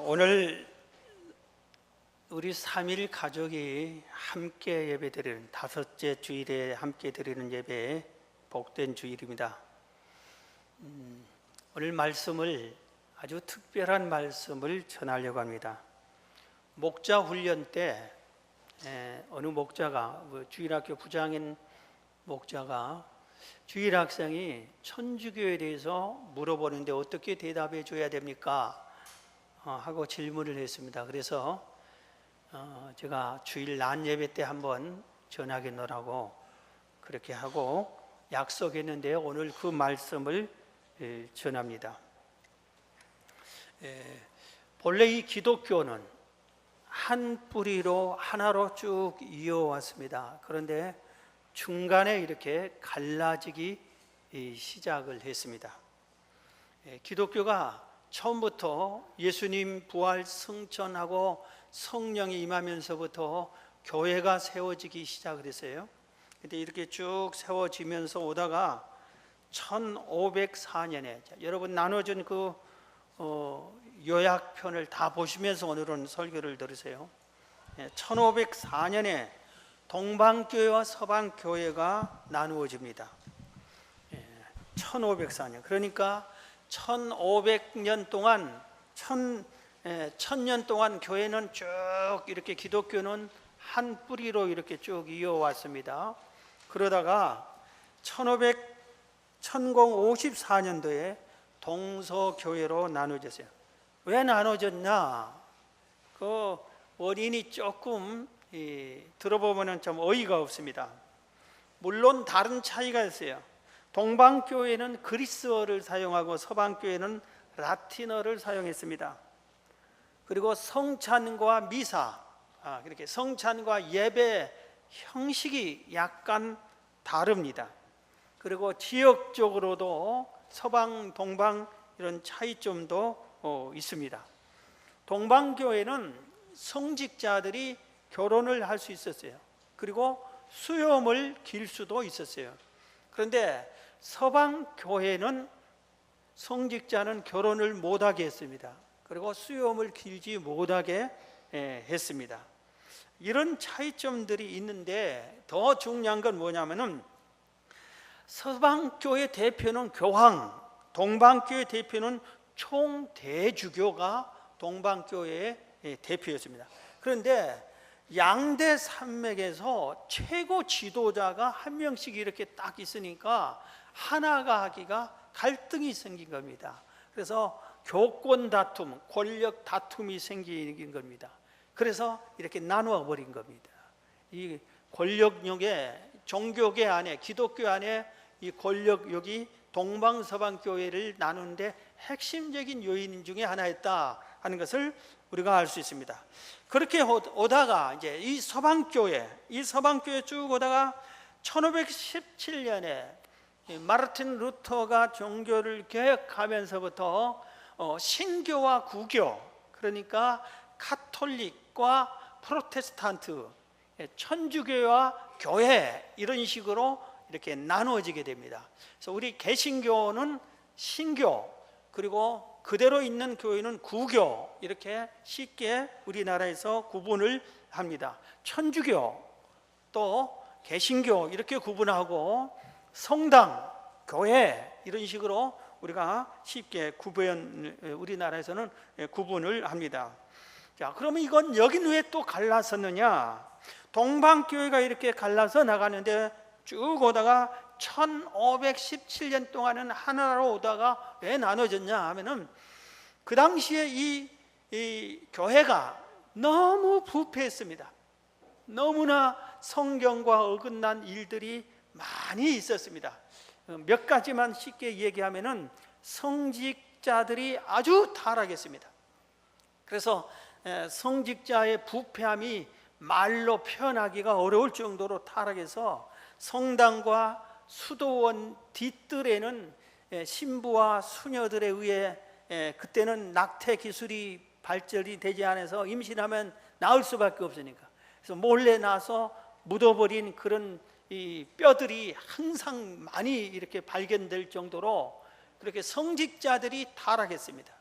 오늘 우리 3일 가족이 함께 예배드리는 다섯째 주일에 함께 드리는 예배 복된 주일입니다. 오늘 말씀을 아주 특별한 말씀을 전하려고 합니다. 목자 훈련 때 어느 목자가 주일학교 부장인 목자가 주일 학생이 천주교에 대해서 물어보는데 어떻게 대답해 줘야 됩니까? 하고 질문을 했습니다. 그래서 제가 주일 낮 예배 때 한번 전하게 놓으라고 그렇게 하고 약속했는데요. 오늘 그 말씀을 전합니다. 본래 이 기독교는 한 뿌리로 하나로 쭉 이어왔습니다. 그런데 중간에 이렇게 갈라지기 시작을 했습니다. 기독교가 처음부터 예수님 부활 승천하고 성령이 임하면서부터 교회가 세워지기 시작을 했어요. 근데 이렇게 쭉 세워지면서 오다가 1504년에 여러분 나눠준 그 요약편을 다 보시면서 오늘은 설교를 들으세요. 1504년에 동방교회와 서방교회가 나누어집니다. 1504년 그러니까 1500년 동안 1000년 동안 교회는 쭉 이렇게 기독교는 한 뿌리로 이렇게 쭉 이어왔습니다. 그러다가 1054년도에 동서교회로 나눠졌어요. 왜 나눠졌냐? 그 원인이 조금 들어보면 좀 어이가 없습니다. 물론 다른 차이가 있어요. 동방교회는 그리스어를 사용하고 서방교회는 라틴어를 사용했습니다. 그리고 성찬과 미사, 그렇게 성찬과 예배 형식이 약간 다릅니다. 그리고 지역적으로도 서방, 동방 이런 차이점도 있습니다. 동방교회는 성직자들이 결혼을 할 수 있었어요. 그리고 수염을 길 수도 있었어요. 그런데 서방교회는 성직자는 결혼을 못하게 했습니다. 그리고 수염을 길지 못하게 했습니다. 이런 차이점들이 있는데 더 중요한 건 뭐냐면은 서방교회 대표는 교황, 동방교회 대표는 총대주교가 동방교회의 대표였습니다. 그런데 양대 산맥에서 최고 지도자가 한 명씩 이렇게 딱 있으니까 하나가 하기가 갈등이 생긴 겁니다. 그래서 교권 다툼, 권력 다툼이 생긴 겁니다. 그래서 이렇게 나누어 버린 겁니다. 이 권력력에 종교계 안에 기독교 안에 이 권력력이 동방서방 교회를 나누는데 핵심적인 요인 중에 하나였다 하는 것을 우리가 알 수 있습니다. 그렇게 오다가 이제 이 서방교회 쭉 오다가 1517년에 마르틴 루터가 종교를 개혁하면서부터 신교와 구교, 그러니까 카톨릭과 프로테스탄트, 천주교와 교회 이런 식으로 이렇게 나누어지게 됩니다. 그래서 우리 개신교는 신교, 그리고 그대로 있는 교회는 구교, 이렇게 쉽게 우리나라에서 구분을 합니다. 천주교 또 개신교 이렇게 구분하고 성당, 교회 이런 식으로 우리가 쉽게 우리나라에서는 구분을 합니다. 자, 그러면 이건 여긴 왜 또 갈라섰느냐? 동방교회가 이렇게 갈라서 나가는데 쭉 오다가 1517년 동안은 하나로 오다가 왜 나눠졌냐 하면은 그 당시에 이 교회가 너무 부패했습니다. 너무나 성경과 어긋난 일들이 많이 있었습니다. 몇 가지만 쉽게 얘기하면은 성직자들이 아주 타락했습니다. 그래서 성직자의 부패함이 말로 표현하기가 어려울 정도로 타락해서 성당과 수도원 뒷뜰에는 신부와 수녀들에 의해 그때는 낙태 기술이 발전이 되지 않아서 임신하면 낳을 수밖에 없으니까 그래서 몰래 나서 묻어버린 그런 이 뼈들이 항상 많이 이렇게 발견될 정도로 그렇게 성직자들이 타락했습니다.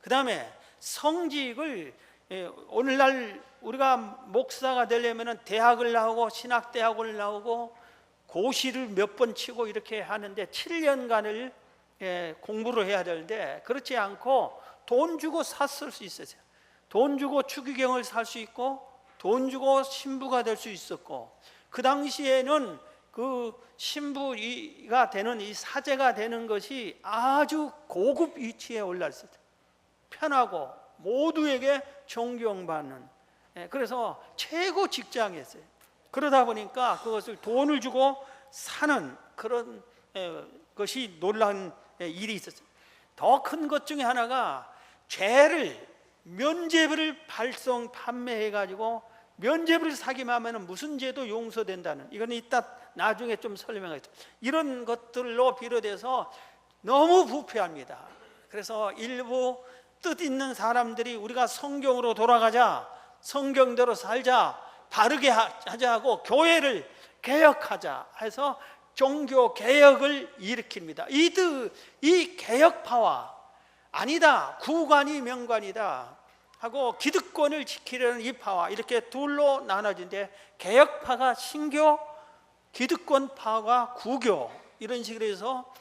그 다음에 성직을 오늘날 우리가 목사가 되려면 대학을 나오고 신학대학을 나오고 고시를 몇 번 치고 이렇게 하는데 7년간을 공부를 해야 되는데 그렇지 않고 돈 주고 샀을 수 있었어요. 돈 주고 추기경을 살 수 있고 돈 주고 신부가 될 수 있었고, 그 당시에는 그 신부가 되는 이 사제가 되는 것이 아주 고급 위치에 올라 있었어요. 편하고 모두에게 존경받는, 그래서 최고 직장이었어요. 그러다 보니까 그것을 돈을 주고 사는 그런 것이 놀라운 일이 있었어요. 더 큰 것 중에 하나가 면죄부를 판매해 가지고 면죄부를 사기만 하면 무슨 죄도 용서된다는, 이건 이따 나중에 좀 설명하겠습니다. 이런 것들로 비롯해서 너무 부패합니다. 그래서 일부 뜻 있는 사람들이 우리가 성경으로 돌아가자, 성경대로 살자, 바르게 하자고 교회를 개혁하자 해서 종교 개혁을 일으킵니다. 이 개혁파와 아니다, 구관이 명관이다 하고 기득권을 지키려는 이 파와 이렇게 둘로 나눠진데, 개혁파가 신교, 기득권파가 구교, 이런 식으로 해서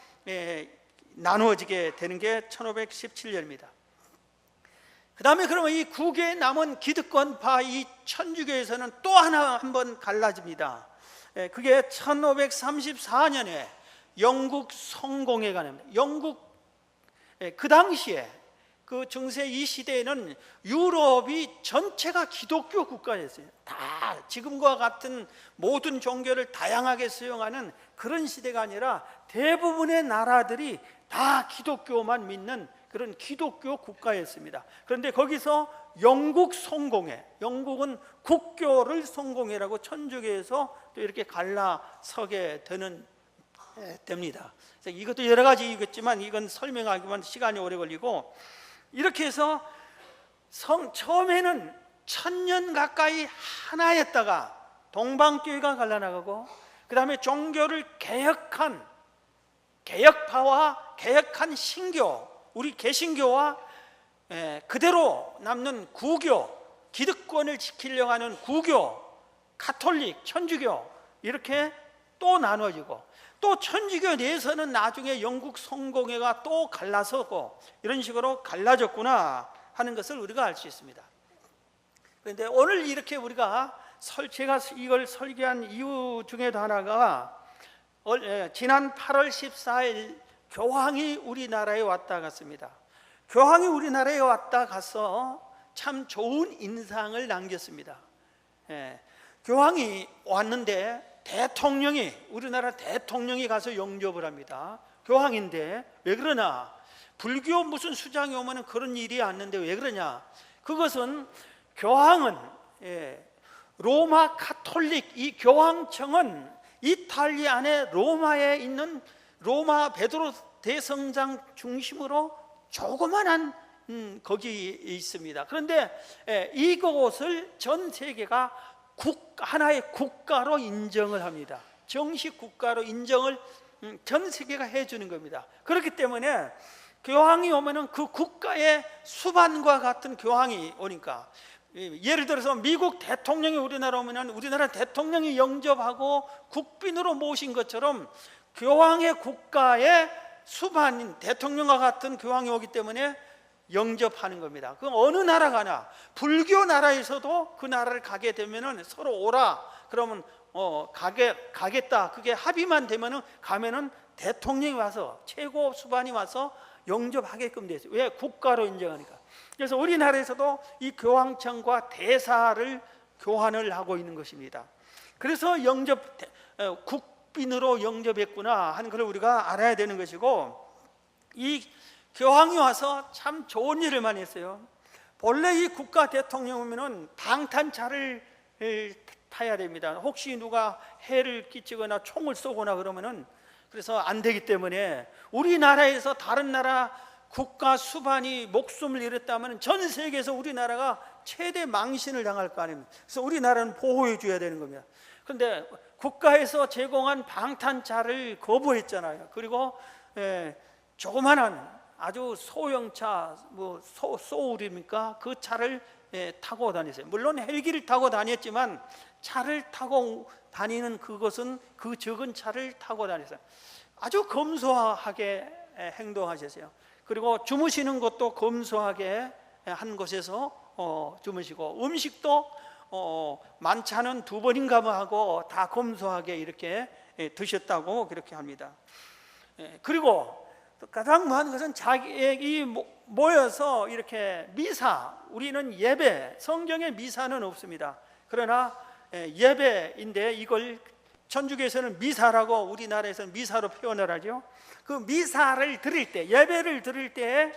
나누어지게 되는 게 1517년입니다. 그 다음에 그러면 이 구교에 남은 기득권파 이 천주교에서는 또 한번 갈라집니다. 그게 1534년에 영국 성공회가 납니다. 그 당시에 그 중세 이 시대에는 유럽이 전체가 기독교 국가였어요. 다 지금과 같은 모든 종교를 다양하게 수용하는 그런 시대가 아니라 대부분의 나라들이 다 기독교만 믿는 그런 기독교 국가였습니다. 그런데 거기서 영국 성공회, 영국은 국교를 성공회라고 천주교에서 또 이렇게 갈라서게 됩니다. 그래서 이것도 여러 가지 이유겠지만 이건 설명하기만 시간이 오래 걸리고, 이렇게 해서 처음에는 1000년 가까이 하나였다가 동방교회가 갈라나가고, 그 다음에 종교를 개혁파와 개혁한 신교, 우리 개신교와 그대로 남는 구교, 기득권을 지키려고 하는 구교, 가톨릭, 천주교, 이렇게 또 나눠지고, 또 천주교 내에서는 나중에 영국 성공회가 또 갈라서고, 이런 식으로 갈라졌구나 하는 것을 우리가 알 수 있습니다. 그런데 오늘 이렇게 제가 이걸 설교한 이유 중에도 하나가 지난 8월 14일 교황이 우리나라에 왔다 갔습니다. 교황이 우리나라에 왔다 가서 참 좋은 인상을 남겼습니다. 교황이 왔는데 우리나라 대통령이 가서 영접을 합니다. 교황인데 왜 그러냐? 불교 무슨 수장이 오면 그런 일이 않는데 왜 그러냐? 그것은 교황은 로마 가톨릭, 이 교황청은 이탈리아 안에 로마에 있는 로마 베드로 대성당 중심으로 조그만한 거기에 있습니다. 그런데 이곳을 전 세계가 하나의 국가로 인정을 합니다. 정식 국가로 인정을 전 세계가 해주는 겁니다. 그렇기 때문에 교황이 오면은 그 국가의 수반과 같은 교황이 오니까, 예를 들어서 미국 대통령이 우리나라 오면은 우리나라 대통령이 영접하고 국빈으로 모신 것처럼 교황의 국가의 수반인 대통령과 같은 교황이 오기 때문에 영접하는 겁니다. 그 어느 나라 가나 불교 나라에서도 그 나라를 가게 되면은 서로 오라 그러면 가겠다, 그게 합의만 되면은 가면은 대통령이 와서 최고 수반이 와서 영접하게끔 되어 있어요. 왜? 국가로 인정하니까. 그래서 우리나라에서도 이 교황청과 대사를 교환을 하고 있는 것입니다. 그래서 국빈으로 영접했구나 하는 걸 우리가 알아야 되는 것이고, 이 교황이 와서 참 좋은 일을 많이 했어요. 본래 이 국가 대통령 오면은 방탄차를 타야 됩니다. 혹시 누가 해를 끼치거나 총을 쏘거나 그러면은, 그래서 안 되기 때문에 우리나라에서 다른 나라 국가 수반이 목숨을 잃었다면 전 세계에서 우리나라가 최대 망신을 당할 거 아닙니까? 그래서 우리나라는 보호해 줘야 되는 겁니다. 그런데 국가에서 제공한 방탄차를 거부했잖아요. 그리고 조그만한 아주 소형차, 뭐 소울입니까? 그 차를 타고 다녔어요. 물론 헬기를 타고 다녔지만 차를 타고 다니는 그것은 그 적은 차를 타고 다녔어요. 아주 검소하게 행동하셨어요. 그리고 주무시는 것도 검소하게 한 곳에서 주무시고, 음식도 만찬은 2번인가 하고 다 검소하게 이렇게 드셨다고 그렇게 합니다. 그리고 가장 많은 것은 자기 모여서 이렇게 미사, 우리는 예배, 성경에 미사는 없습니다. 그러나 예배인데 이걸 천주교에서는 미사라고, 우리나라에서는 미사로 표현을 하죠. 그 미사를 드릴 때, 예배를 드릴 때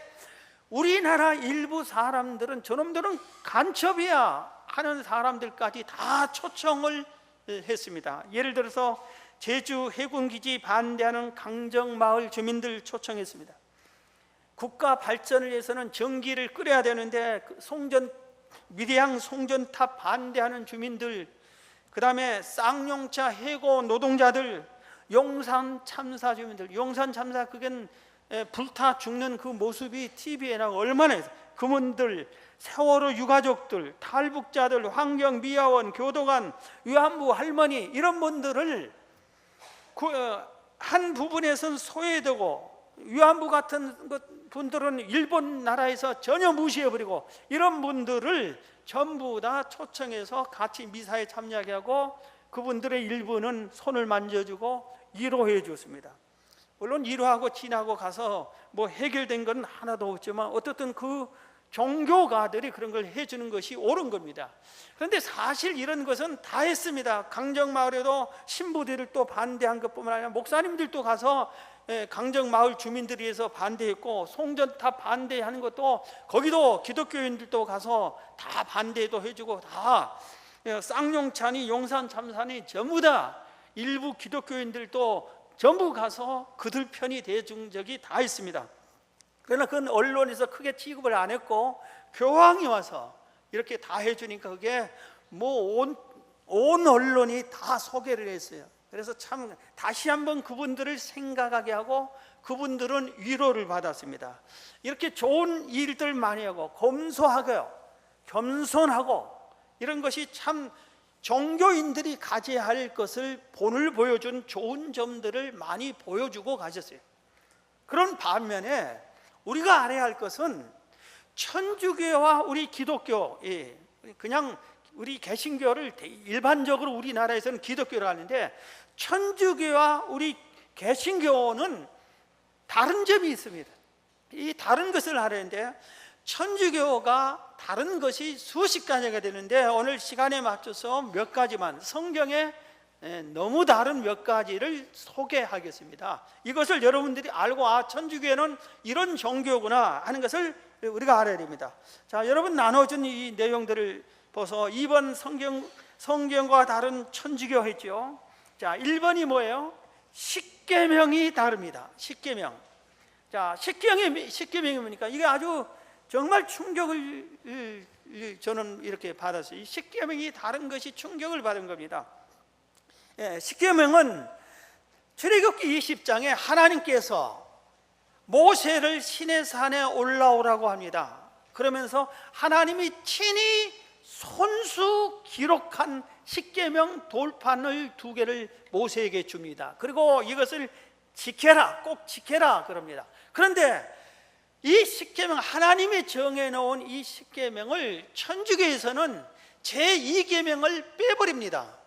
우리나라 일부 사람들은 저놈들은 간첩이야 하는 사람들까지 다 초청을 했습니다. 예를 들어서 제주 해군기지 반대하는 강정마을 주민들 초청했습니다. 국가 발전을 위해서는 전기를 끓여야 되는데 미대항 송전탑 반대하는 주민들, 그 다음에 쌍용차 해고 노동자들, 용산 참사 주민들, 용산 참사 그건 불타 죽는 그 모습이 TV에 나오고 얼마나 해서 그분들, 세월호 유가족들, 탈북자들, 환경미화원, 교도관, 위안부 할머니, 이런 분들을 한 부분에서는 소외되고, 위안부 같은 분들은 일본 나라에서 전혀 무시해버리고, 이런 분들을 전부 다 초청해서 같이 미사에 참여하게 하고, 그분들의 일부는 손을 만져주고 위로해 줬습니다. 물론 위로하고 지나고 가서 뭐 해결된 건 하나도 없지만 어떻든 그 종교가들이 그런 걸 해주는 것이 옳은 겁니다. 그런데 사실 이런 것은 다 했습니다. 강정마을에도 신부들을 또 반대한 것뿐만 아니라 목사님들도 가서 강정마을 주민들에 의해서 반대했고, 송전탑 반대하는 것도 거기도 기독교인들도 가서 다 반대도 해주고, 다 쌍용차니 용산 참사니 전부 다 일부 기독교인들도 전부 가서 그들 편이 돼준 적이 다 있습니다. 그러나 그건 언론에서 크게 취급을 안 했고, 교황이 와서 이렇게 다 해주니까 그게 뭐 온 언론이 다 소개를 했어요. 그래서 참 다시 한번 그분들을 생각하게 하고 그분들은 위로를 받았습니다. 이렇게 좋은 일들 많이 하고 검소하고요, 겸손하고, 이런 것이 참 종교인들이 가져야 할 것을 본을 보여준 좋은 점들을 많이 보여주고 가셨어요. 그런 반면에 우리가 알아야 할 것은 천주교와 우리 기독교, 그냥 우리 개신교를 일반적으로 우리나라에서는 기독교를 하는데, 천주교와 우리 개신교는 다른 점이 있습니다. 이 다른 것을 하려는데, 천주교가 다른 것이 수십 가지가 되는데 오늘 시간에 맞춰서 몇 가지만, 성경에 너무 다른 몇 가지를 소개하겠습니다. 이것을 여러분들이 알고, 천주교는 이런 종교구나 하는 것을 우리가 알아야 됩니다. 자, 여러분 나눠준 이 내용들을 보서 2번 성경과 다른 천주교 했죠. 자, 1번이 뭐예요? 십계명이 다릅니다. 십계명. 자, 십계명이 뭡니까? 이게 아주 정말 충격을 저는 이렇게 받았어요. 이 십계명이 다른 것이 충격을 받은 겁니다. 십계명은 출애굽기 20장에 하나님께서 모세를 시내산에 올라오라고 합니다. 그러면서 하나님이 친히 손수 기록한 십계명 돌판을 2개를 모세에게 줍니다. 그리고 이것을 지켜라, 꼭 지켜라 그럽니다. 그런데 이 십계명, 하나님이 정해놓은 이 십계명을 천주교에서는 제2계명을 빼버립니다.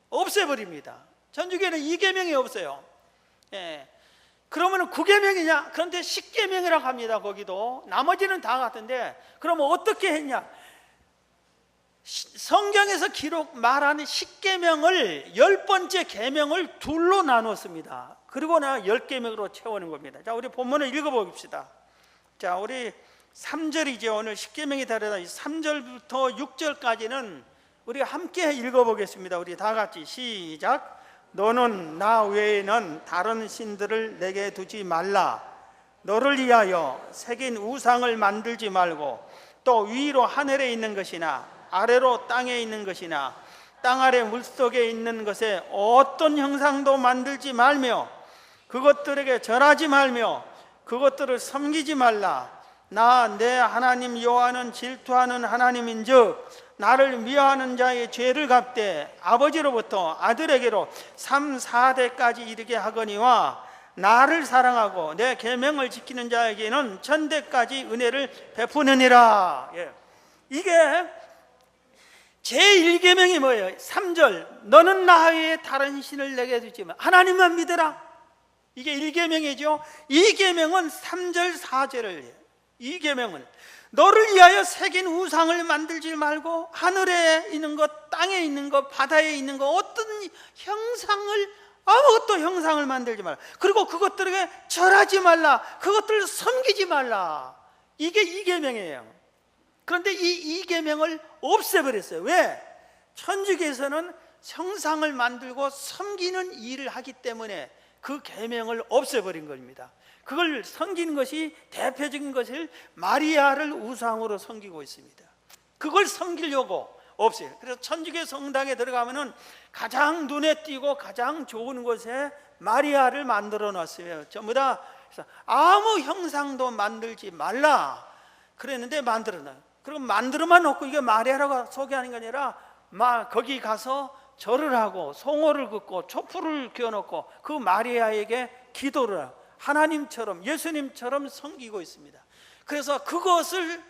없애버립니다. 천주교에는 2계명이 없어요. 그러면 9계명이냐? 그런데 10계명이라고 합니다. 거기도 나머지는 다 같은데, 그러면 어떻게 했냐? 성경에서 말하는 10계명을 10번째 계명을 둘로 나눴습니다. 그리고 10계명으로 채우는 겁니다. 자, 우리 본문을 읽어봅시다. 자, 우리 3절이죠. 오늘 10계명이 다르다. 3절부터 6절까지는 우리 함께 읽어보겠습니다. 우리 다 같이 시작. 너는 나 외에는 다른 신들을 내게 두지 말라. 너를 위하여 새긴 우상을 만들지 말고, 또 위로 하늘에 있는 것이나 아래로 땅에 있는 것이나 땅 아래 물속에 있는 것에 어떤 형상도 만들지 말며 그것들에게 절하지 말며 그것들을 섬기지 말라. 나 내 하나님 여호와는 질투하는 하나님인즉 나를 미워하는 자의 죄를 갚되 아버지로부터 아들에게로 3, 4대까지 이르게 하거니와 나를 사랑하고 내 계명을 지키는 자에게는 천대까지 은혜를 베푸느니라. 이게 제1계명이 뭐예요? 3절, 너는 나 외에 다른 신을 내게 두지 마. 하나님만 믿으라. 이게 1계명이죠. 2계명은 3절 4절을 해요. 2계명은 너를 위하여 새긴 우상을 만들지 말고 하늘에 있는 것, 땅에 있는 것, 바다에 있는 것, 어떤 형상을, 아무것도 형상을 만들지 말라. 그리고 그것들에게 절하지 말라. 그것들을 섬기지 말라. 이게 2계명이에요. 그런데 이 2계명을 없애버렸어요. 왜? 천주교에서는 형상을 만들고 섬기는 일을 하기 때문에 그 계명을 없애버린 겁니다. 그걸 섬기는 것이, 대표적인 것을 마리아를 우상으로 섬기고 있습니다. 그걸 섬기려고 없어요. 그래서 천주교 성당에 들어가면은 가장 눈에 띄고 가장 좋은 곳에 마리아를 만들어 놨어요. 전부 다 아무 형상도 만들지 말라 그랬는데 만들어 놔요. 그리고 만들어만 놓고 이게 마리아라고 소개하는 게 아니라 거기 가서 절을 하고 송호를 긋고 촛불을 켜놓고 그 마리아에게 기도를 하고 하나님처럼, 예수님처럼 섬기고 있습니다. 그래서 그것을,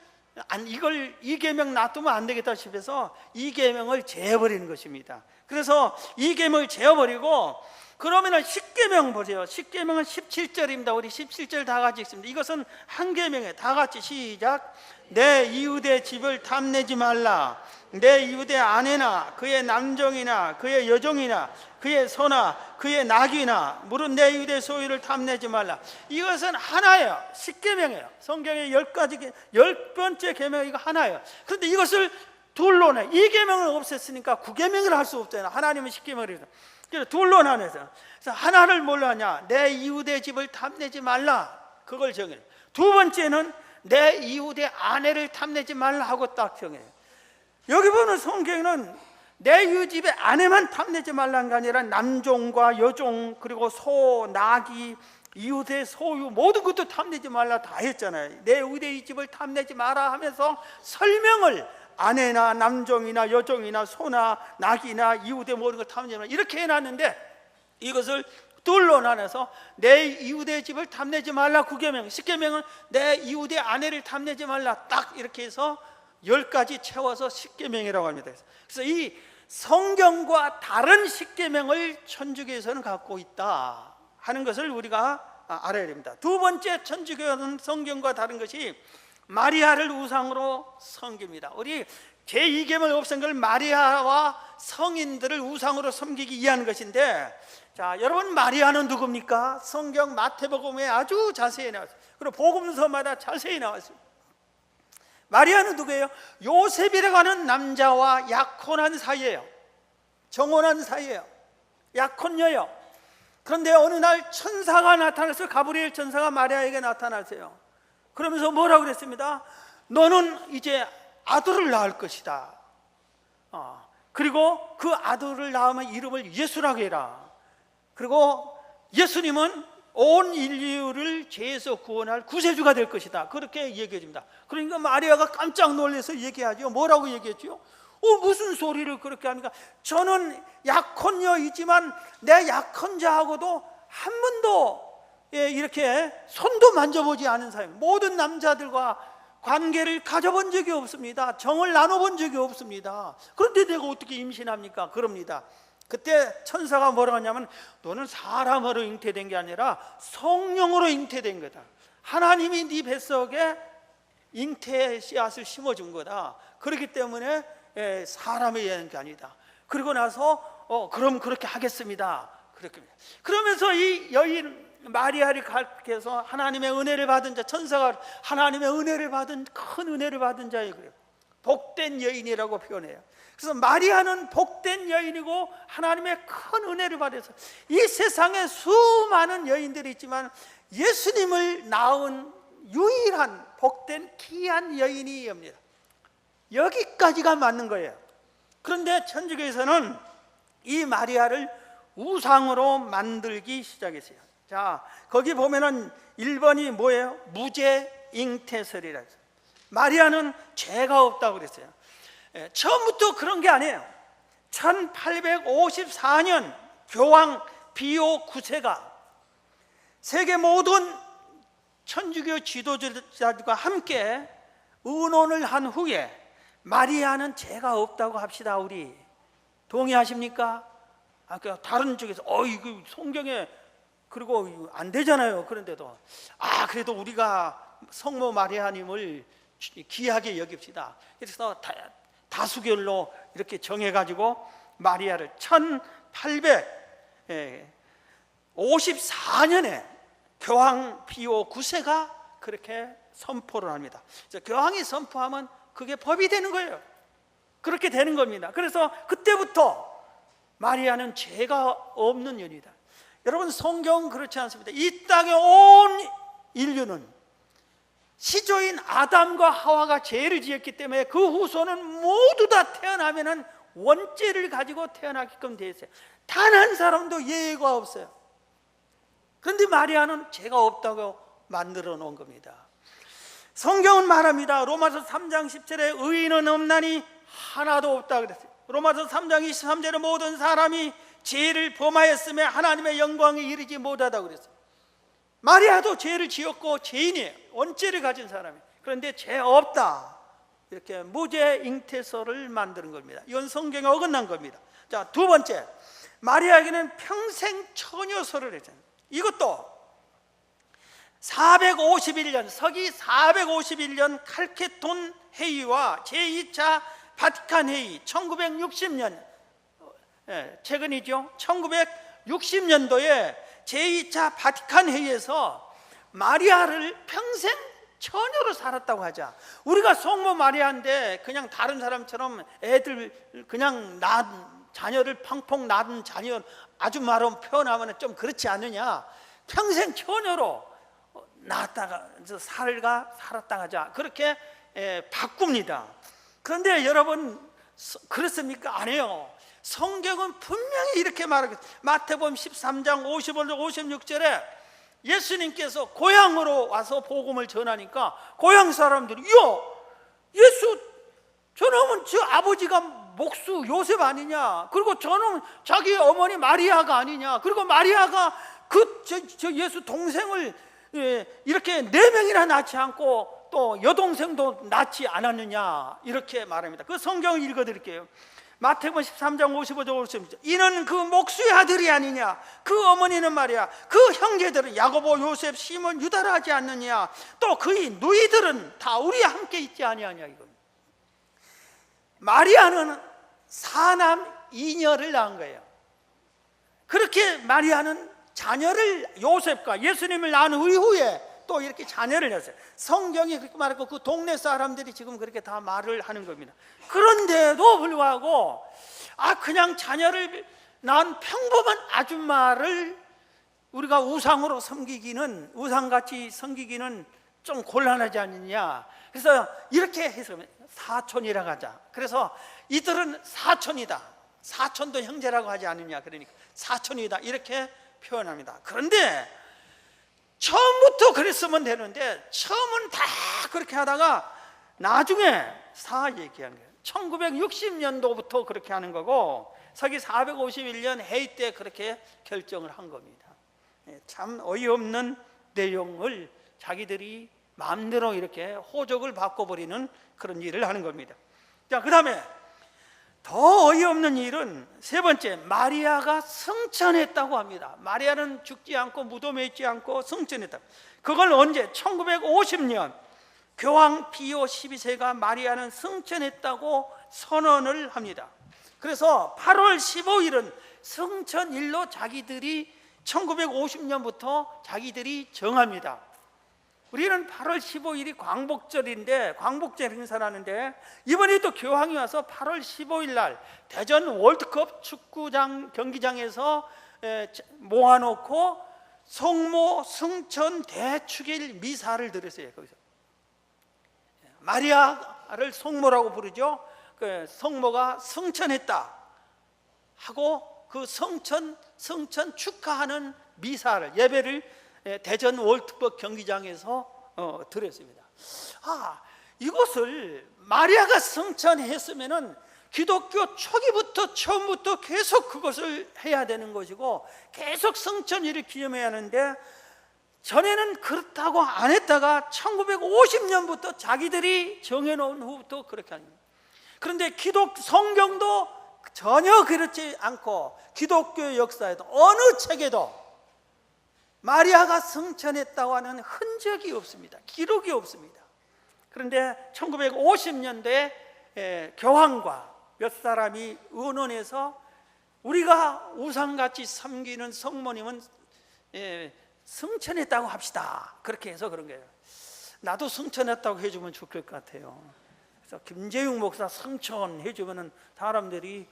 이걸 2계명 놔두면 안 되겠다 싶어서 2계명을 재어버리는 것입니다. 그래서 2계명을 재어버리고, 그러면은 10계명 보세요. 10계명은 17절입니다. 우리 17절 다 같이 읽습니다. 이것은 한 계명이에요. 다 같이 시작. 내 이웃의 집을 탐내지 말라. 내 이웃의 아내나 그의 남종이나 그의 여종이나 그의 소나 그의 낙이나 무릇 내 이웃의 소유를 탐내지 말라. 이것은 하나예요. 10계명이에요. 성경의 10번째 계명 이거 하나예요. 그런데 이것을 둘로 내. 2계명을 없앴으니까 9계명을 할 수 없잖아요. 하나님은 10계명을 해서. 그래서 둘로 나눠서. 그래서 하나를 뭘로 하냐? 내 이웃의 집을 탐내지 말라. 그걸 정해요. 두 번째는 내 이웃의 아내를 탐내지 말라 하고 딱 정해요. 여기 보면 성경에는 내 이웃 집의 아내만 탐내지 말라는 게 아니라 남종과 여종, 그리고 소, 나귀, 이웃의 소유 모든 것도 탐내지 말라 다 했잖아요. 내 이웃의 집을 탐내지 마라 하면서 설명을, 아내나 남종이나 여종이나 소나 나귀나 이웃의 모든 걸 탐내지 말라 이렇게 해놨는데, 이것을 둘로 나눠서 내 이웃의 집을 탐내지 말라 9계명, 10계명은 내 이웃의 아내를 탐내지 말라 딱 이렇게 해서 10가지 채워서 10계명이라고 합니다. 그래서 이 성경과 다른 10계명을 천주교에서는 갖고 있다 하는 것을 우리가 알아야 됩니다. 두 번째, 천주교는 성경과 다른 것이 마리아를 우상으로 섬깁니다. 우리 제2계명을 없앤 걸 마리아와 성인들을 우상으로 섬기기 위한 것인데, 자, 여러분, 마리아는 누굽니까? 성경 마태복음에 아주 자세히 나왔어요. 그리고 복음서마다 자세히 나왔어요. 마리아는 누구예요? 요셉이라고 하는 남자와 약혼한 사이예요. 정혼한 사이예요. 약혼녀예요. 그런데 어느 날 천사가 나타나서, 가브리엘 천사가 마리아에게 나타나세요. 그러면서 뭐라고 그랬습니다? 너는 이제 아들을 낳을 것이다. 그리고 그 아들을 낳으면 이름을 예수라고 해라. 그리고 예수님은 온 인류를 죄에서 구원할 구세주가 될 것이다. 그렇게 얘기해 줍니다. 그러니까 마리아가 깜짝 놀라서 얘기하죠. 뭐라고 얘기했죠? 무슨 소리를 그렇게 합니까? 저는 약혼녀이지만 내 약혼자하고도 한 번도 이렇게 손도 만져보지 않은 사이, 모든 남자들과 관계를 가져본 적이 없습니다. 정을 나눠본 적이 없습니다. 그런데 내가 어떻게 임신합니까? 그럽니다. 그때 천사가 뭐라고 하냐면, 너는 사람으로 잉태된 게 아니라 성령으로 잉태된 거다. 하나님이 네 뱃속에 잉태의 씨앗을 심어준 거다. 그렇기 때문에 사람에 의한 게 아니다. 그리고 나서 그럼 그렇게 하겠습니다. 그러면서 이 여인 마리아를 가르쳐서 하나님의 은혜를 받은 자, 천사가 하나님의 은혜를 받은, 큰 은혜를 받은 자예요. 복된 여인이라고 표현해요. 그래서 마리아는 복된 여인이고 하나님의 큰 은혜를 받아서, 이 세상에 수많은 여인들이 있지만 예수님을 낳은 유일한 복된 귀한 여인이옵니다. 여기까지가 맞는 거예요. 그런데 천주교에서는 이 마리아를 우상으로 만들기 시작했어요. 자, 거기 보면은 1번이 뭐예요? 무죄 잉태설이라 했어요. 마리아는 죄가 없다고 그랬어요. 처음부터 그런 게 아니에요. 1854년 교황 비오 9세가 세계 모든 천주교 지도자들과 함께 의논을 한 후에 마리아는 죄가 없다고 합시다. 우리 동의하십니까? 다른 쪽에서 이거 성경에 그리고 안 되잖아요. 그런데도 그래도 우리가 성모 마리아님을 귀하게 여깁시다. 그래서 다수결로 이렇게 정해가지고 마리아를 1854년에 교황 비오 9세가 그렇게 선포를 합니다. 교황이 선포하면 그게 법이 되는 거예요. 그렇게 되는 겁니다. 그래서 그때부터 마리아는 죄가 없는 년이다. 여러분, 성경은 그렇지 않습니다. 이 땅의 온 인류는 시조인 아담과 하와가 죄를 지었기 때문에 그 후손은 모두 다 태어나면은 원죄를 가지고 태어나게끔 되어 있어요. 단 한 사람도 예외가 없어요. 그런데 마리아는 죄가 없다고 만들어 놓은 겁니다. 성경은 말합니다. 로마서 3장 10절에 의인은 없나니 하나도 없다 그랬어요. 로마서 3장 23절에 모든 사람이 죄를 범하였으며 하나님의 영광에 이르지 못하다고 그랬어요. 마리아도 죄를 지었고 죄인이에요. 원죄를 가진 사람이에요. 그런데 죄 없다, 이렇게 무죄 잉태설을 만드는 겁니다. 이건 성경에 어긋난 겁니다. 자, 두 번째, 마리아에게는 평생 처녀설을 했잖아요. 이것도 451년 서기 451년 칼케톤 회의와 제2차 바티칸 회의 1960년 최근이죠. 1960년도에 제2차 바티칸 회의에서 마리아를 평생 처녀로 살았다고 하자. 우리가 성모 마리아인데 그냥 다른 사람처럼 애들 그냥 자녀를 펑펑 낳은 자녀 아주 말하면 표현하면 좀 그렇지 않느냐. 평생 처녀로 낳았다가 살았다 하자. 그렇게 바꿉니다. 그런데 여러분, 그렇습니까? 아니에요. 성경은 분명히 이렇게 말하고 있어요. 마태복음 13장 55절 56절에 예수님께서 고향으로 와서 복음을 전하니까 고향 사람들이 예수 저놈은 저 아버지가 목수 요셉 아니냐, 그리고 저놈은 자기 어머니 마리아가 아니냐, 그리고 마리아가 저 예수 동생을 이렇게 4명이나 낳지 않고 또 여동생도 낳지 않았느냐, 이렇게 말합니다. 그 성경을 읽어드릴게요. 마태복음 13장 55절 56절. 이는 그 목수의 아들이 아니냐, 그 어머니는 말이야 그 형제들은 야고보 요셉 시몬 유다라 하지 않느냐, 또 그의 누이들은 다 우리와 함께 있지 아니하냐. 이거 마리아는 4남 2녀를 낳은 거예요. 그렇게 마리아는 자녀를 요셉과 예수님을 낳은 이후에 또 이렇게 자녀를 낳았어요. 성경이 그렇게 말했고 그 동네 사람들이 지금 그렇게 다 말을 하는 겁니다. 그런데도 불구하고 그냥 자녀를 낳은 평범한 아줌마를 우리가 우상으로 섬기기는, 우상같이 섬기기는 좀 곤란하지 않느냐. 그래서 이렇게 해서 사촌이라고 하자. 그래서 이들은 사촌이다, 사촌도 형제라고 하지 않느냐. 그러니까 사촌이다 이렇게 표현합니다. 그런데 처음부터 그랬으면 되는데 처음은 다 그렇게 하다가 나중에 얘기하는 거예요. 1960년도부터 그렇게 하는 거고 서기 451년 회의 때 그렇게 결정을 한 겁니다. 참 어이없는 내용을 자기들이 마음대로 이렇게 호적을 바꿔버리는 그런 일을 하는 겁니다. 자, 그 다음에 더 어이없는 일은 세 번째, 마리아가 승천했다고 합니다. 마리아는 죽지 않고 무덤에 있지 않고 승천했다. 그걸 언제? 1950년 교황 비오 12세가 마리아는 승천했다고 선언을 합니다. 그래서 8월 15일은 승천일로 자기들이 1950년부터 자기들이 정합니다. 우리는 8월 15일이 광복절인데, 광복절 행사라는데 이번에도 교황이 와서 8월 15일 날 대전 월드컵 축구장 경기장에서 모아놓고 성모 승천 대축일 미사를 드렸어요. 거기서 마리아를 성모라고 부르죠. 그 성모가 승천했다 하고 그 승천 축하하는 미사를 예배를 대전 월드컵 경기장에서 드렸습니다. 이것을 마리아가 성찬했으면은 기독교 초기부터 처음부터 계속 그것을 해야 되는 것이고 계속 성찬일을 기념해야 하는데 전에는 그렇다고 안 했다가 1950년부터 자기들이 정해놓은 후부터 그렇게 합니다. 그런데 성경도 전혀 그렇지 않고 기독교 역사에도 어느 책에도 마리아가 성찬했다고 하는 흔적이 없습니다. 기록이 없습니다. 그런데 1950년대에 교황과 몇 사람이 의논해서 우리가 우상같이 섬기는 성모님은 성찬했다고 합시다. 그렇게 해서 그런 거예요. 나도 성찬했다고 해주면 좋을 것 같아요. 그래서 김재웅 목사 성찬해주면 사람들이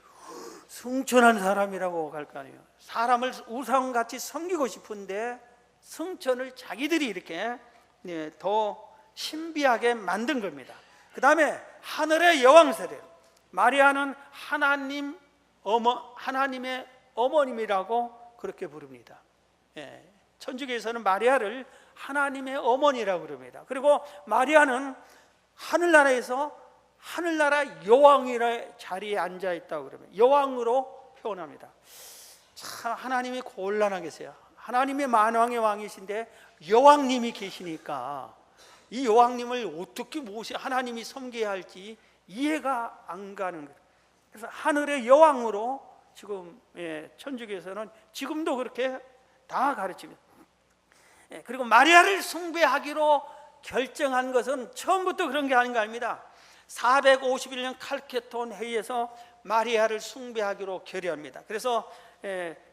성찬한 사람이라고 할 거 아니에요. 사람을 우상같이 섬기고 싶은데 성찬을 자기들이 이렇게 더 신비하게 만든 겁니다. 그 다음에 하늘의 여왕 세례, 마리아는 하나님의 어머님이라고 그렇게 부릅니다. 천주교에서는 마리아를 하나님의 어머니라고 부릅니다. 그리고 마리아는 하늘나라 여왕이라는 자리에 앉아 있다고 그러면 여왕으로 표현합니다. 참 하나님이 곤란하게 계세요. 하나님의 만왕의 왕이신데 여왕님이 계시니까 이 여왕님을 어떻게 하나님이 섬겨야 할지 이해가 안 가는 거예요. 그래서 하늘의 여왕으로 지금 천주교에서는 지금도 그렇게 다 가르칩니다. 그리고 마리아를 숭배하기로 결정한 것은 처음부터 그런 게 아닌 거 아닙니다. 451년 칼케톤 회의에서 마리아를 숭배하기로 결의합니다. 그래서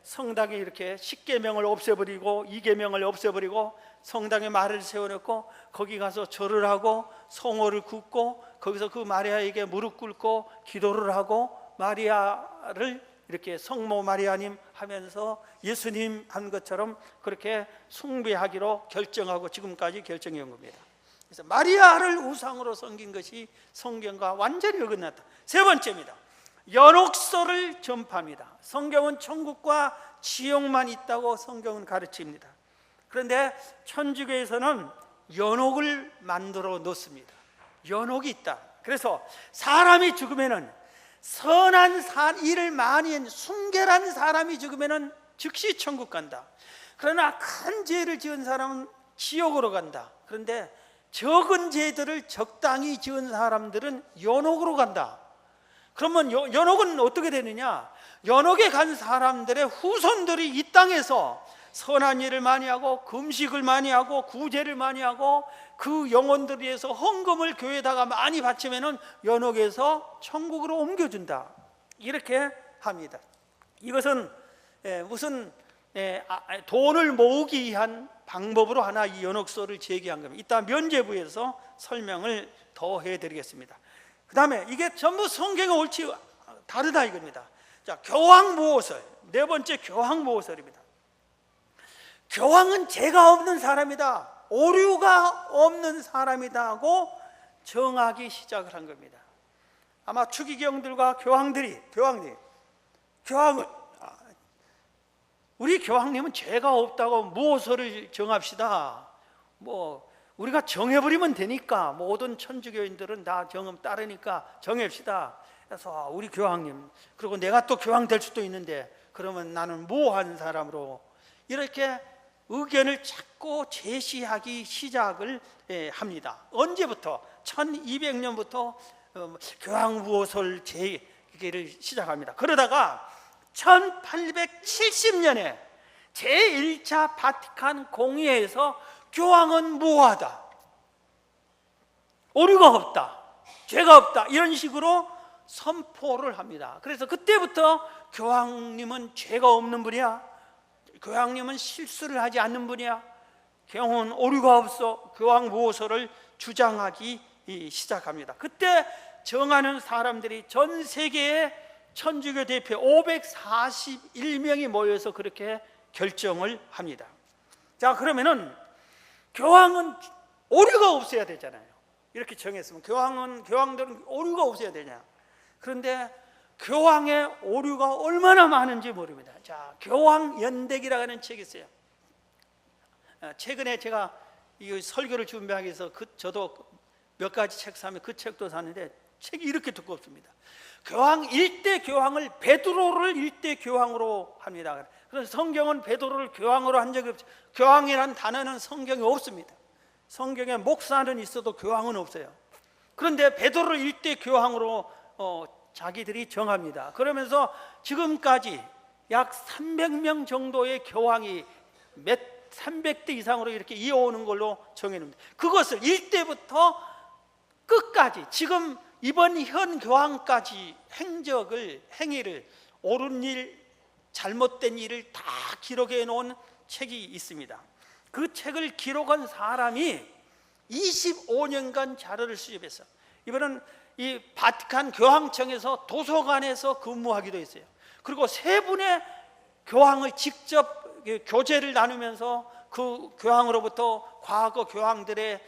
성당에 이렇게 10계명을 없애버리고 2계명을 없애버리고 성당에 말을 세워놓고 거기 가서 절을 하고 성호를 굽고 거기서 그 마리아에게 무릎 꿇고 기도를 하고 마리아를 이렇게 성모 마리아님 하면서 예수님 한 것처럼 그렇게 숭배하기로 결정하고 지금까지 결정해 온 겁니다. 그래서 마리아를 우상으로 섬긴 것이 성경과 완전히 어긋났다. 세 번째입니다. 연옥서를 전파합니다. 성경은 천국과 지옥만 있다고 성경은 가르칩니다. 그런데 천주교에서는 연옥을 만들어 놓습니다. 연옥이 있다. 그래서 사람이 죽으면은 선한 일을 많이 한 순결한 사람이 죽으면은 즉시 천국 간다. 그러나 큰 죄를 지은 사람은 지옥으로 간다. 그런데 적은 죄들을 적당히 지은 사람들은 연옥으로 간다. 그러면 연옥은 어떻게 되느냐? 연옥에 간 사람들의 후손들이 이 땅에서 선한 일을 많이 하고 금식을 많이 하고 구제를 많이 하고 그 영혼들을 위해서 헌금을 교회에다가 많이 바치면은 연옥에서 천국으로 옮겨준다. 이렇게 합니다. 이것은 무슨 돈을 모으기 위한 방법으로 하나 이 연옥서를 제기한 겁니다. 이따 면죄부에서 설명을 더 해드리겠습니다. 그 다음에 이게 전부 성경과 옳지 다르다 이겁니다. 자, 교황보호설, 네 번째 교황보호설입니다. 교황은 죄가 없는 사람이다, 오류가 없는 사람이다 하고 정하기 시작을 한 겁니다. 아마 추기경들과 교황은 우리 교황님은 죄가 없다고 무엇을 정합시다. 우리가 정해버리면 되니까 모든 천주교인들은 다 정음 따르니까 정합시다. 그래서 우리 교황님, 그리고 내가 또 교황 될 수도 있는데 그러면 나는 뭐한 사람으로 이렇게 의견을 자꾸 제시하기 시작을 합니다. 언제부터? 1200년부터 교황부호설 제기를 시작합니다. 그러다가 1870년에 제1차 바티칸 공의회에서 교황은 무효하다, 오류가 없다, 죄가 없다, 이런 식으로 선포를 합니다. 그래서 그때부터 교황님은 죄가 없는 분이야, 교황님은 실수를 하지 않는 분이야, 교황은 오류가 없어, 교황보호설을 주장하기 시작합니다. 그때 정하는 사람들이 전 세계의 천주교 대표 541명이 모여서 그렇게 결정을 합니다. 자, 그러면은 교황은 오류가 없어야 되잖아요. 이렇게 정했으면 교황들은 오류가 없어야 되냐? 그런데 교황의 오류가 얼마나 많은지 모릅니다. 자, 교황연대기라고 하는 책이 있어요. 최근에 제가 이 설교를 준비하기 위해서 저도 몇 가지 책 사면 그 책도 샀는데 책이 이렇게 두껍습니다. 교황 1대 교황을 베드로를 1대 교황으로 합니다. 그래서 성경은 베드로를 교황으로 한 적이 없죠. 교황이라는 단어는 성경에 없습니다. 성경에 목사는 있어도 교황은 없어요. 그런데 베드로를 1대 교황으로 자기들이 정합니다. 그러면서 지금까지 약 300명 정도의 교황이 300대 이상으로 이렇게 이어오는 걸로 정해놓습니다. 그것을 1대부터 끝까지 지금 이번 현 교황까지 행위를 옳은 일, 잘못된 일을 다 기록해 놓은 책이 있습니다. 그 책을 기록한 사람이 25년간 자료를 수집해서 이번은 이 바티칸 교황청에서 도서관에서 근무하기도 했어요. 그리고 세 분의 교황을 직접 교제를 나누면서 그 교황으로부터 과거 교황들의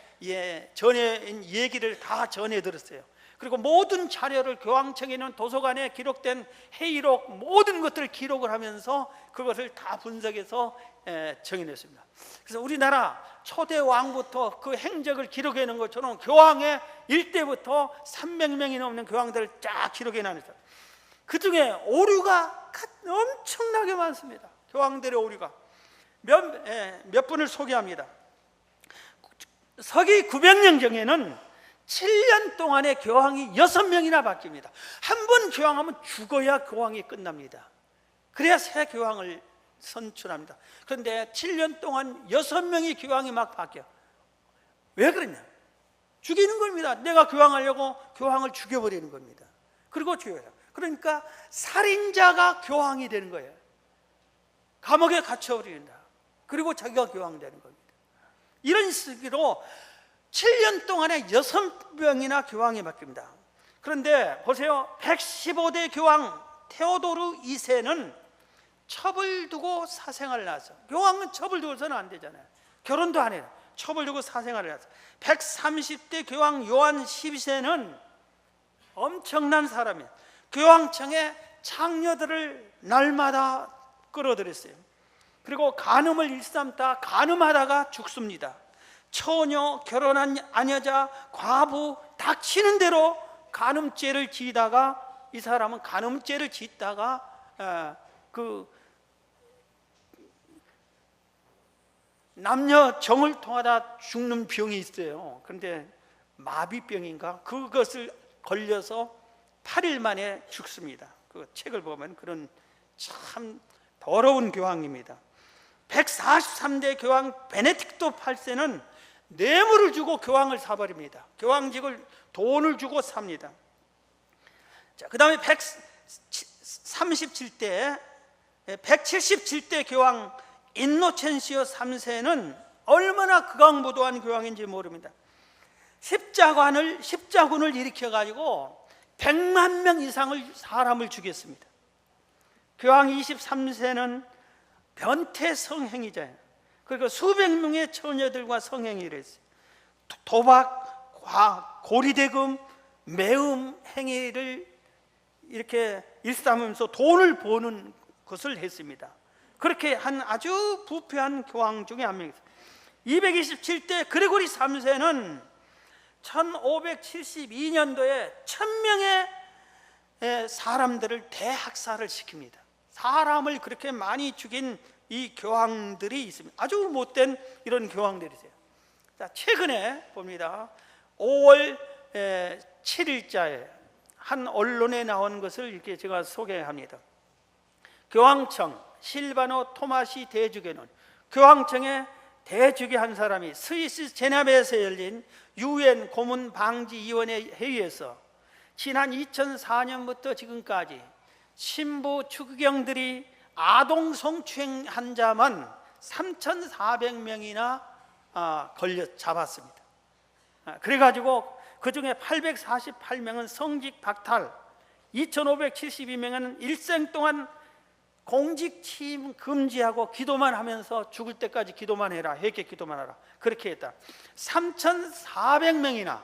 전해인 얘기를 다 전해 들었어요. 그리고 모든 자료를 교황청에 있는 도서관에 기록된 회의록 모든 것들을 기록을 하면서 그것을 다 분석해서 정해냈습니다. 그래서 우리나라 초대 왕부터 그 행적을 기록해 놓은 것처럼 교황의 1대부터 300명이 넘는 교황들을 쫙 기록해 놨어요. 그 중에 오류가 엄청나게 많습니다. 교황들의 오류가 몇 분을 소개합니다. 서기 900년경에는 7년 동안의 교황이 6명이나 바뀝니다. 한 번 교황하면 죽어야 교황이 끝납니다. 그래야 새 교황을 선출합니다. 그런데 7년 동안 6명의 교황이 막 바뀌어. 왜 그러냐? 죽이는 겁니다. 내가 교황하려고 교황을 죽여버리는 겁니다. 그리고 죽여요. 그러니까 살인자가 교황이 되는 거예요. 감옥에 갇혀버린다. 그리고 자기가 교황 되는 겁니다. 이런 식으로 7년 동안에 6명이나 교황이 바뀝니다. 그런데 보세요. 115대 교황 테오도르 2세는 첩을 두고 사생활을 낳았어. 교황은 첩을 두고서는 안 되잖아요. 결혼도 안 해요. 첩을 두고 사생활을 낳았어. 130대 교황 요한 12세는 엄청난 사람이에요. 교황청에 창녀들을 날마다 끌어들였어요. 그리고 간음을 일삼다 간음하다가 죽습니다. 처녀, 결혼한 아녀자, 과부 닥치는 대로 간음죄를 지다가 이 사람은 간음죄를 짓다가 그 남녀 정을 통하다 죽는 병이 있어요. 그런데 마비병인가 그것을 걸려서 8일 만에 죽습니다. 그 책을 보면 그런 참 더러운 교황입니다. 143대 교황 베네딕토 8세는 뇌물을 주고 교황을 사버립니다. 교황직을 돈을 주고 삽니다. 자, 그 다음에 177대 교황 인노첸시오 3세는 얼마나 극악무도한 교황인지 모릅니다. 십자군을 일으켜가지고 100만 명 이상을 사람을 죽였습니다. 교황 23세는 변태 성행위자예요. 그리고 수백 명의 처녀들과 성행위를 했어요. 도박, 고리대금, 매음 행위를 이렇게 일삼으면서 돈을 버는 것을 했습니다. 그렇게 한 아주 부패한 교황 중에 한 명이었어요. 227대 그레고리 3세는 1572년도에 1000명의 사람들을 대학살을 시킵니다. 사람을 그렇게 많이 죽인 이 교황들이 있습니다. 아주 못된 이런 교황들이세요. 자, 최근에 봅니다. 5월 7일자에 한 언론에 나온 것을 이렇게 제가 소개합니다. 교황청 실바노 토마시 대주교는 교황청의 대주교 한 사람이 스위스 제네바에서 열린 유엔 고문 방지 위원회 회의에서 지난 2004년부터 지금까지 신부 추기경들이 아동 성추행한 자만 3,400명이나 잡았습니다. 그래가지고 그 중에 848명은 성직 박탈, 2,572명은 일생 동안 공직 취임 금지하고 기도만 하면서 죽을 때까지 기도만 해라, 회개 기도만 하라, 그렇게 했다. 3,400명이나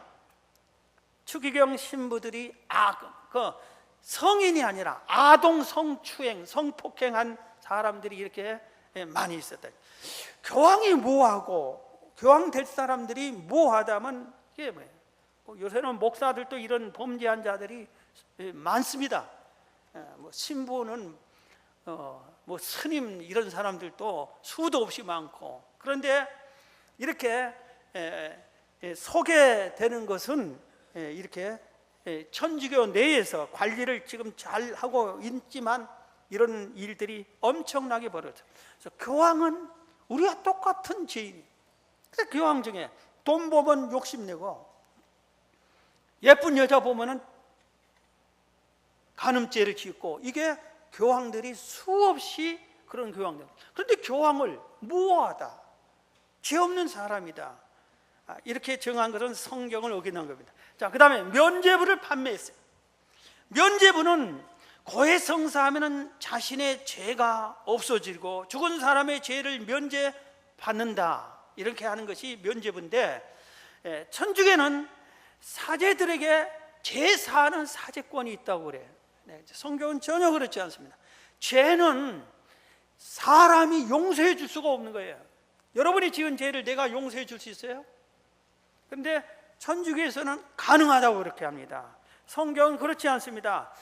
추기경 신부들이 성인이 아니라 아동 성추행, 성폭행한 사람들이 이렇게 많이 있었다. 교황이 뭐하고 교황 될 사람들이 뭐하다면 이게 뭐예요? 요새는 목사들도 이런 범죄한 자들이 많습니다. 뭐 신부는 뭐 스님 이런 사람들도 수도 없이 많고, 그런데 이렇게 소개되는 것은 이렇게 천주교 내에서 관리를 지금 잘 하고 있지만 이런 일들이 엄청나게 벌어져요. 그래서 교황은 우리와 똑같은 죄인이. 그래서 교황 중에 돈 보면 욕심내고 예쁜 여자 보면은 간음죄를 짓고, 이게 교황들이 수없이 그런 교황들. 그런데 교황을 무오하다, 죄 없는 사람이다, 이렇게 정한 것은 성경을 어기는 겁니다. 자, 그 다음에 면죄부를 판매했어요. 면죄부는 고해성사하면 자신의 죄가 없어지고 죽은 사람의 죄를 면죄받는다, 이렇게 하는 것이 면죄부인데, 천주교는 사제들에게 제사하는 사제권이 있다고 그래요. 성경은 전혀 그렇지 않습니다. 죄는 사람이 용서해 줄 수가 없는 거예요. 여러분이 지은 죄를 내가 용서해 줄 수 있어요? 그런데 천주교에서는 가능하다고 그렇게 합니다. 성경은 그렇지 않습니다.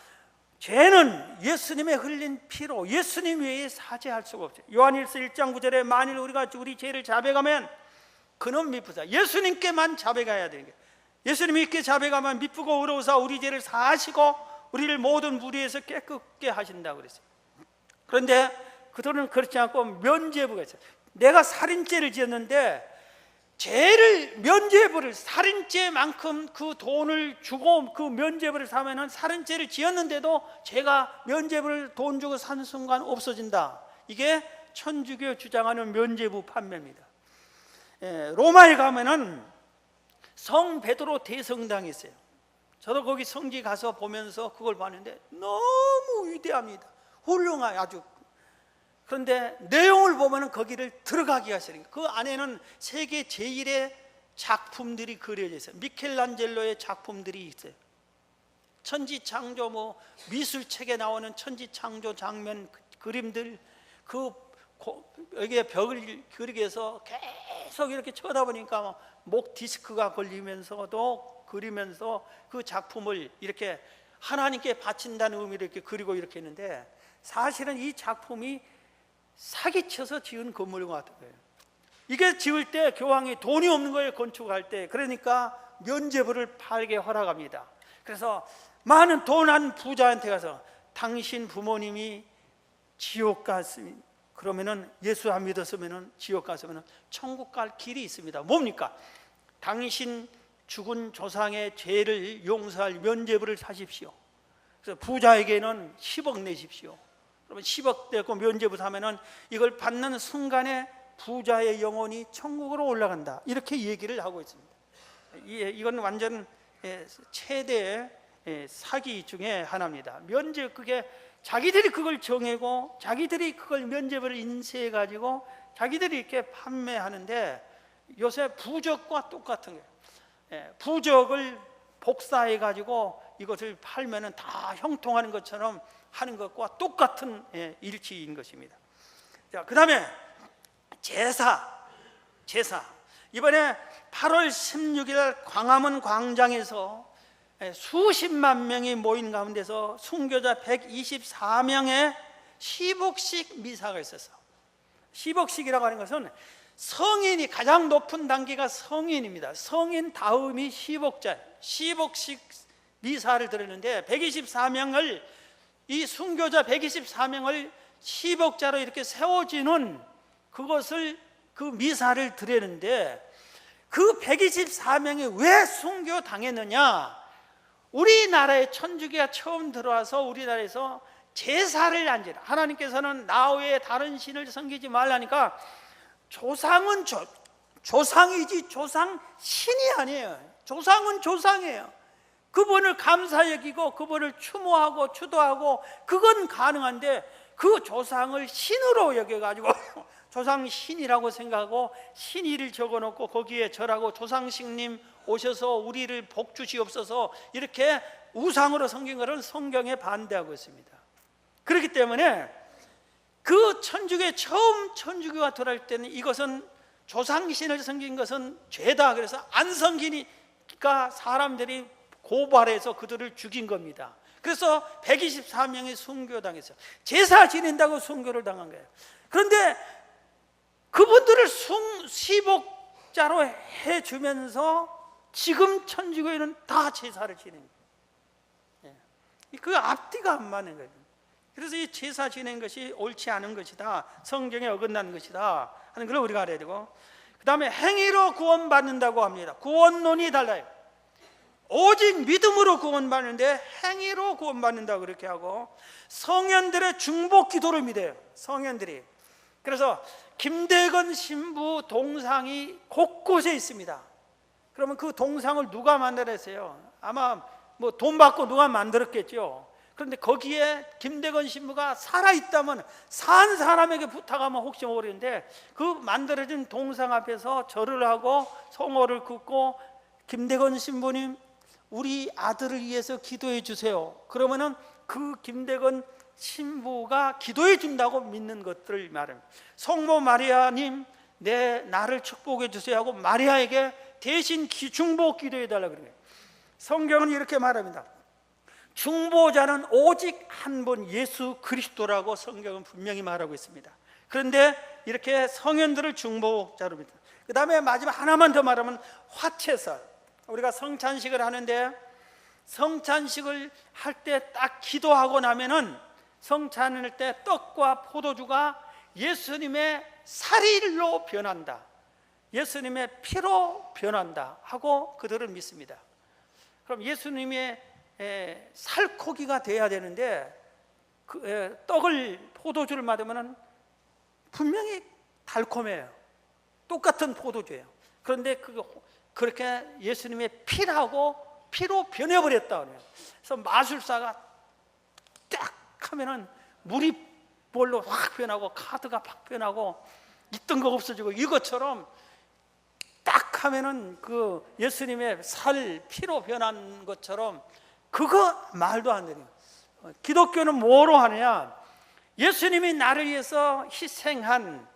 죄는 예수님의 흘린 피로 예수님 외에 사죄할 수가 없어요. 요한일서 1장 9절에 만일 우리가 우리 죄를 자백하면 그는 미쁘다. 예수님께만 자백해야 되는 거예요. 예수님이 이렇게 자백하면 미쁘고 의로우사 우리 죄를 사하시고 우리를 모든 무리에서 깨끗게 하신다고 그랬어요. 그런데 그들은 그렇지 않고 면죄부가 있어요. 내가 살인죄를 지었는데 죄를 면죄부를, 살인죄만큼 그 돈을 주고 그 면죄부를 사면은 살인죄를 지었는데도 죄가 면죄부를 돈 주고 산 순간 없어진다. 이게 천주교 주장하는 면죄부 판매입니다. 로마에 가면은 성 베드로 대성당이 있어요. 저도 거기 성지 가서 보면서 그걸 봤는데 너무 위대합니다. 훌륭해요, 아주. 그런데 내용을 보면 거기를 들어가기가 싫으니까 그 안에는 세계 제1의 작품들이 그려져 있어요. 미켈란젤로의 작품들이 있어요. 천지창조, 뭐 미술책에 나오는 천지창조 장면 그림들, 여기에 벽을 그리게해서 계속 이렇게 쳐다보니까 목 디스크가 걸리면서도 그리면서 그 작품을 이렇게 하나님께 바친다는 의미로 이렇게 그리고 이렇게 했는데, 사실은 이 작품이 사기쳐서 지은 건물인 것 같은 거예요. 이게 지을 때 교황이 돈이 없는 거예요, 건축할 때. 그러니까 면죄부를 팔게 허락합니다. 그래서 많은 돈한 부자한테 가서 당신 부모님이 지옥 갔으면, 그러면은 예수 안 믿었으면은 지옥 갔으면은 천국 갈 길이 있습니다. 뭡니까? 당신 죽은 조상의 죄를 용서할 면죄부를 사십시오. 그래서 부자에게는 10억 내십시오. 그러면 10억 내고 면죄부 사면은 이걸 받는 순간에 부자의 영혼이 천국으로 올라간다, 이렇게 얘기를 하고 있습니다. 이건 완전 최대의 사기 중에 하나입니다. 그게 자기들이 그걸 정하고 자기들이 그걸 면죄부를 인쇄해 가지고 자기들이 이렇게 판매하는데, 요새 부적과 똑같은 거예요. 부적을 복사해 가지고 이것을 팔면은 다 형통하는 것처럼 하는 것과 똑같은 일치인 것입니다. 자, 그 다음에 제사. 이번에 8월 16일 광화문 광장에서 수십만 명이 모인 가운데서 순교자 124명의 시복식 미사가 있었어. 시복식이라고 하는 것은 성인이 가장 높은 단계가 성인입니다. 성인 다음이 시복자, 시복식 미사를 드렸는데 124명을, 이 순교자 124명을 시복자로 이렇게 세워지는 그것을, 그 미사를 드렸는데, 그 124명이 왜 순교 당했느냐? 우리나라에 천주교가 처음 들어와서 우리나라에서 제사를 안 지내. 하나님께서는 나 외에 다른 신을 섬기지 말라니까, 조상은 조상이지 조상 신이 아니에요. 조상은 조상이에요. 그분을 감사 여기고 그분을 추모하고 추도하고 그건 가능한데, 그 조상을 신으로 여겨가지고 조상 신이라고 생각하고 신의를 적어놓고 거기에 절하고 조상신님 오셔서 우리를 복 주시옵소서 이렇게 우상으로 섬긴 것은 성경에 반대하고 있습니다. 그렇기 때문에 그 천주교에 처음 천주교가 들어갈 때는 이것은 조상신을 섬긴 것은 죄다. 그래서 안 섬기니까 사람들이 고발해서 그들을 죽인 겁니다. 그래서 124명이 순교당했어요. 제사 지낸다고 순교를 당한 거예요. 그런데 그분들을 시복자로 해주면서 지금 천주교에는 다 제사를 지내는 거예요. 그 앞뒤가 안 맞는 거예요. 그래서 이 제사 지낸 것이 옳지 않은 것이다, 성경에 어긋난 것이다 하는 걸 우리가 알아야 되고, 그 다음에 행위로 구원받는다고 합니다. 구원론이 달라요. 오직 믿음으로 구원받는데 행위로 구원받는다고 그렇게 하고, 성현들의 중복 기도를 믿어요. 성현들이. 그래서 김대건 신부 동상이 곳곳에 있습니다. 그러면 그 동상을 누가 만들었어요? 아마 뭐 돈 받고 누가 만들었겠죠. 그런데 거기에 김대건 신부가 살아있다면 산 사람에게 부탁하면 혹시 모르는데, 그 만들어진 동상 앞에서 절을 하고 성호를 긋고, 김대건 신부님 우리 아들을 위해서 기도해 주세요. 그러면은 그 김대건 신부가 기도해 준다고 믿는 것들을 말합니다. 성모 마리아님 나를 축복해 주세요 하고 마리아에게 대신 중보 기도해 달라고 그래요. 성경은 이렇게 말합니다. 중보자는 오직 한 분 예수 그리스도라고 성경은 분명히 말하고 있습니다. 그런데 이렇게 성현들을 중보자로 믿습니다. 그 다음에 마지막 하나만 더 말하면 화채설. 우리가 성찬식을 하는데, 성찬식을 할 때 딱 기도하고 나면은 성찬을 때 떡과 포도주가 예수님의 살일로 변한다, 예수님의 피로 변한다 하고 그들은 믿습니다. 그럼 예수님의 살코기가 돼야 되는데, 떡을 포도주를 맞으면 분명히 달콤해요. 똑같은 포도주예요. 그런데 그렇게 예수님의 피로 변해버렸다 그래요. 그래서 마술사가 딱 하면은 물이 볼로 확 변하고 카드가 확 변하고 있던 거 없어지고, 이것처럼 딱 하면은 그 예수님의 피로 변한 것처럼, 그거 말도 안 되는 거예요. 기독교는 뭐로 하느냐? 예수님이 나를 위해서 희생한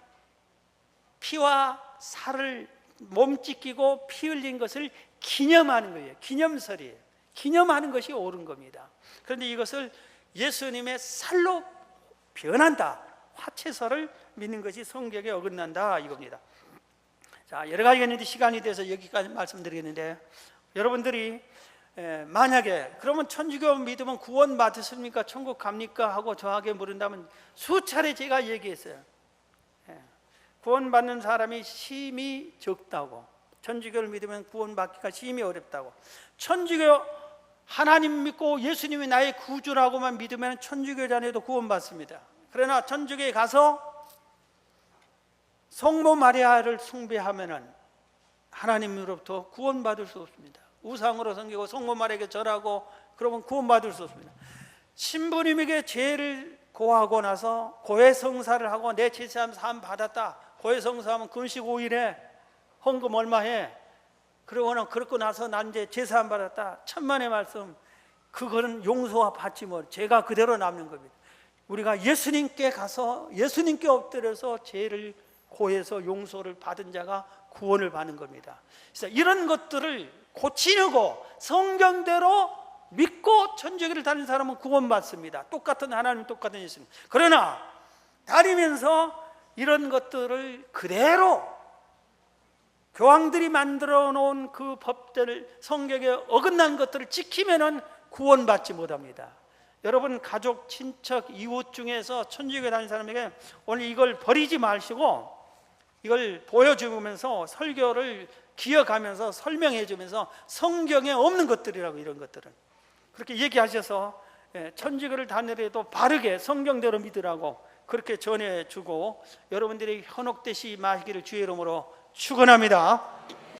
피와 살을 몸찢기고 피 흘린 것을 기념하는 거예요. 기념설이에요. 기념하는 것이 옳은 겁니다. 그런데 이것을 예수님의 살로 변한다, 화채설을 믿는 것이 성경에 어긋난다 이겁니다. 자, 여러 가지가 있는데 시간이 돼서 여기까지 말씀드리겠는데, 여러분들이 만약에 그러면 천주교 믿으면 구원 받으십니까? 천국 갑니까? 하고 저에게 물은다면 수차례 제가 얘기했어요. 구원받는 사람이 심히 적다고, 천주교를 믿으면 구원받기가 심히 어렵다고. 천주교 하나님 믿고 예수님이 나의 구주라고만 믿으면 천주교 자녀도 구원받습니다. 그러나 천주교에 가서 성모 마리아를 숭배하면은 하나님으로부터 구원받을 수 없습니다. 우상으로 섬기고 성모 마리아에게 절하고 그러면 구원받을 수 없습니다. 신부님에게 죄를 고하고 나서 고해성사를 하고 내 제사함 사함 받았다, 고해성사하면 금식 5일에 헌금 얼마 해, 그러고는 그렇고 나서 난 이제 제사함 받았다, 천만의 말씀, 그거는 용서와 받지 못, 죄가 그대로 남는 겁니다. 우리가 예수님께 가서 예수님께 엎드려서 죄를 고해서 용서를 받은 자가 구원을 받는 겁니다. 그래서 이런 것들을 고치려고 성경대로 믿고 천주교를 다니는 사람은 구원받습니다. 똑같은 하나님, 똑같은 예수님. 그러나 다니면서 이런 것들을 그대로 교황들이 만들어 놓은 그 법들을, 성경에 어긋난 것들을 지키면은 구원받지 못합니다. 여러분 가족, 친척, 이웃 중에서 천주교에 다니는 사람에게 오늘 이걸 버리지 마시고 이걸 보여주면서 설교를 기억하면서 설명해 주면서 성경에 없는 것들이라고, 이런 것들은 그렇게 얘기하셔서 천주교를 다니더라도 바르게 성경대로 믿으라고 그렇게 전해주고, 여러분들이 현혹되지 마시기를 주의 이름으로 축원합니다.